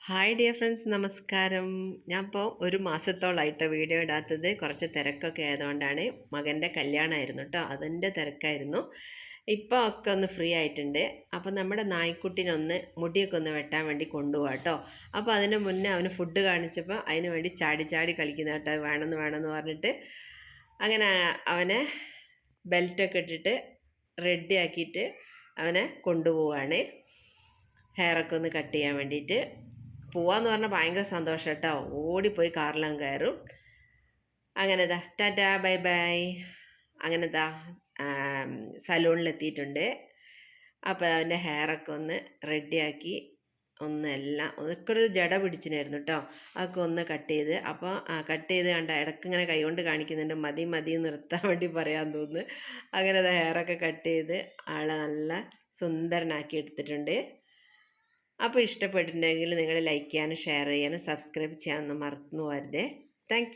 Hi dear friends, നമസ്കാരം. ഞാൻ ഇപ്പോൾ ഒരു മാസത്തോളമായിട്ട് വീഡിയോ ഇടാത്തത് കുറച്ച് തിരക്കൊക്കെ ആയതുകൊണ്ടാണ്. മകൻ്റെ കല്യാണമായിരുന്നു കേട്ടോ, അതിൻ്റെ തിരക്കായിരുന്നു. ഇപ്പോൾ ഒക്കെ ഒന്ന് ഫ്രീ ആയിട്ടുണ്ട്. അപ്പോൾ നമ്മുടെ നായ്ക്കുട്ടിനൊന്ന് മുടിയൊക്കെ ഒന്ന് വെട്ടാൻ വേണ്ടി കൊണ്ടുപോകാം കേട്ടോ. അപ്പോൾ അതിന് മുന്നേ അവന് ഫുഡ് കാണിച്ചപ്പോൾ അതിന് വേണ്ടി ചാടി ചാടി കളിക്കുന്ന കേട്ടോ, വേണമെന്ന് പറഞ്ഞിട്ട്. അങ്ങനെ അവനെ ബെൽറ്റൊക്കെ ഇട്ടിട്ട് റെഡി ആക്കിയിട്ട് അവനെ കൊണ്ടുപോവാണ് ഹെയറൊക്കെ ഒന്ന് കട്ട് ചെയ്യാൻ വേണ്ടിയിട്ട്. പോവാന്ന് പറഞ്ഞാൽ ഭയങ്കര സന്തോഷം കേട്ടോ. ഓടിപ്പോയി കാറിലങ്ങ് കയറും. അങ്ങനെതാ ടാറ്റാ ബൈ ബൈ. അങ്ങനെതാ സലൂണിലെത്തിയിട്ടുണ്ട്. അപ്പോൾ അവൻ്റെ ഹെയറൊക്കെ ഒന്ന് റെഡിയാക്കി ഒന്നെല്ലാം ഒന്നൊക്കെ ഒരു ജട പിടിച്ചിനായിരുന്നു കേട്ടോ. അതൊക്കെ ഒന്ന് കട്ട് ചെയ്ത്, അപ്പോൾ കട്ട് ചെയ്ത് കണ്ട ഇടയ്ക്ക് ഇങ്ങനെ കൈകൊണ്ട് കാണിക്കുന്നുണ്ട്, മതി നിർത്താൻ വേണ്ടി പറയാൻ തോന്നുന്നു. അങ്ങനെ അത് ഹെയറൊക്കെ കട്ട് ചെയ്ത് ആളെ നല്ല സുന്ദരനാക്കി എടുത്തിട്ടുണ്ട്. അപ്പോൾ ഇഷ്ടപ്പെട്ടിട്ടുണ്ടെങ്കിൽ നിങ്ങൾ ലൈക്ക് ചെയ്യാനും ഷെയർ ചെയ്യാനും സബ്സ്ക്രൈബ് ചെയ്യാനൊന്നും മറന്നു പോകരുതേ. താങ്ക്